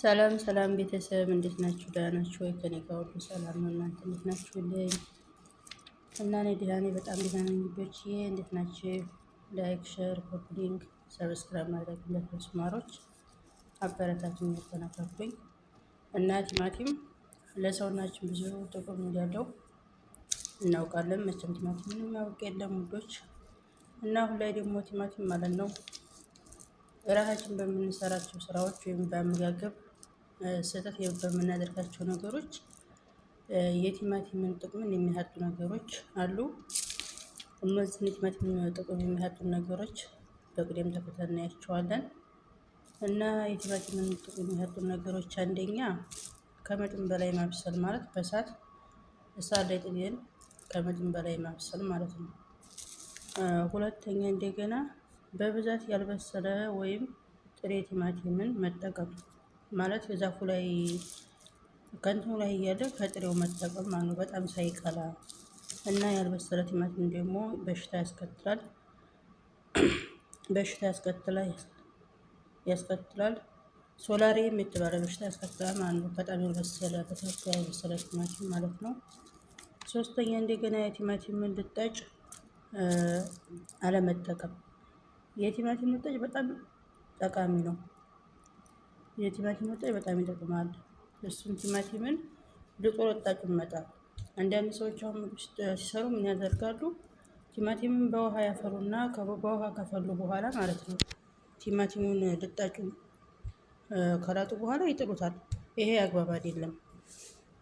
ሰላም ሰላም ቤተሰብ እንዴት ናችሁ? ደህና ናችሁ ወይ? ከኔ ጋር ሁሉ ሰላም ነው። እናንተ እንዴት ናችሁልኝ? እና እኔ ደህና ነኝ፣ በጣም ደህና ነኝ። ልጆችዬ እንዴት ናችሁ? ላይክ፣ ሼር፣ ኮፒ ሰብስክራይብ ማድረግ እንዳትረሱ ማሮች። አበረታቱኝ፣ ያበረታቱኝ። እና ቲማቲም ለሰውናችን ብዙ ጥቅም እንዳለው እናውቃለን። መቼም ቲማቲም ምንም ያውቅ የለም ውዶች። እና አሁን ላይ ደግሞ ቲማቲም ማለት ነው ራሳችን በምንሰራቸው ስራዎች ወይም በአመጋገብ ስህተት በምናደርጋቸው ነገሮች የቲማቲምን ጥቅምን የሚያጡ ነገሮች አሉ። እነዚህን የቲማቲም ጥቅም የሚያጡ ነገሮች በቅደም ተከተል እናያቸዋለን። እና የቲማቲምን ጥቅም የሚያጡ ነገሮች አንደኛ ከመጠን በላይ ማብሰል ማለት እሳት ላይ ጥደን ከመጠን በላይ ማብሰል ማለት ነው። ሁለተኛ እንደገና በብዛት ያልበሰለ ወይም ጥሬ ቲማቲምን መጠቀም ማለት የዛፉ ላይ ከእንትኑ ላይ እያለ ከጥሬው መጠቀም ማለት ነው፣ በጣም ሳይቀላ እና ያልበሰለ ቲማቲም ደግሞ በሽታ ያስከትላል። ያስከትላል ሶላሪየም የተባለ በሽታ ያስከትላል ማለት ነው። በጣም ያልበሰለ በትክክል ያልበሰለ ቲማቲም ማለት ነው። ሶስተኛ እንደገና የቲማቲምን ልጣጭ አለመጠቀም። የቲማቲም ልጣጭ በጣም ጠቃሚ ነው። የቲማቲም ልጣጭ በጣም ይጠቅማል። እሱን ቲማቲምን ልጦ ልጣጩን መጣል። አንዳንድ ሰዎች አሁን ሲሰሩ ምን ያደርጋሉ? ቲማቲምን በውሃ ያፈሉና በውሃ ከፈሉ በኋላ ማለት ነው ቲማቲሙን ልጣጩን ከላጡ በኋላ ይጥሉታል። ይሄ አግባብ አይደለም።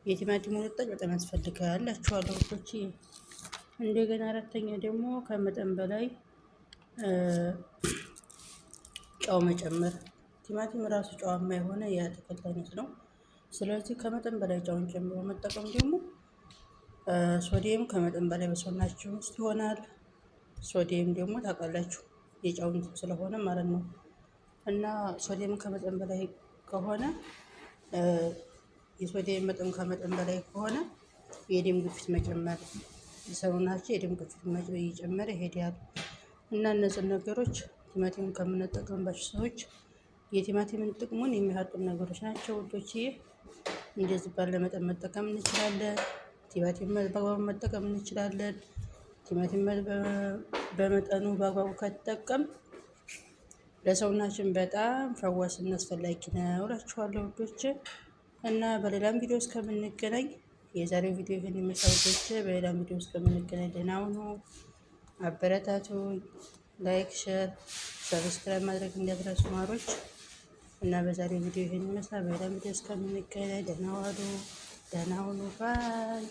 የቲማቲሙን ልጣጭ በጣም ያስፈልጋል እላችኋለሁ ውዶቼ። እንደገና አራተኛ ደግሞ ከመጠን በላይ ጨው መጨመር። ቲማቲም ራሱ ጨዋማ የሆነ የአትክልት አይነት ነው። ስለዚህ ከመጠን በላይ ጨውን ጨምሮ መጠቀም ደግሞ ሶዲየም ከመጠን በላይ በሰውናችን ውስጥ ይሆናል። ሶዲየም ደግሞ ታውቃላችሁ የጨው ስለሆነ ማለት ነው። እና ሶዲየም ከመጠን በላይ ከሆነ የሶዲየም መጠን ከመጠን በላይ ከሆነ የደም ግፊት መጨመር፣ ሰውናችን የደም ግፊት እየጨመረ ይሄዳል። እና እነዚህ ነገሮች ቲማቲምን ከምንጠቀምባቸው ሰዎች የቲማቲምን ጥቅሙን የሚያጡ ነገሮች ናቸው ውዶቼ። እንደዚህ ባለ መጠን መጠቀም እንችላለን። ቲማቲም በአግባቡ መጠቀም እንችላለን። ቲማቲም በመጠኑ በአግባቡ ከተጠቀም ለሰውናችን በጣም ፈዋስና አስፈላጊ ነው እላችኋለሁ ውዶቼ። እና በሌላም ቪዲዮ እስከምንገናኝ የዛሬው ቪዲዮ ይህን ይመስላል ውዶቼ። በሌላም ቪዲዮ እስከምንገናኝ ደህና ሁኑ። አበረታቱ። ላይክ፣ ሼር፣ ሰብስክራይብ ማድረግ እንዳትረሱ ማሮች። እና በዛሬው ቪዲዮ ይህን ይመስላል። በሌላም ቪዲዮ እስከምንገናኝ ደህና ዋሉ፣ ደህና ሁኑ ባይ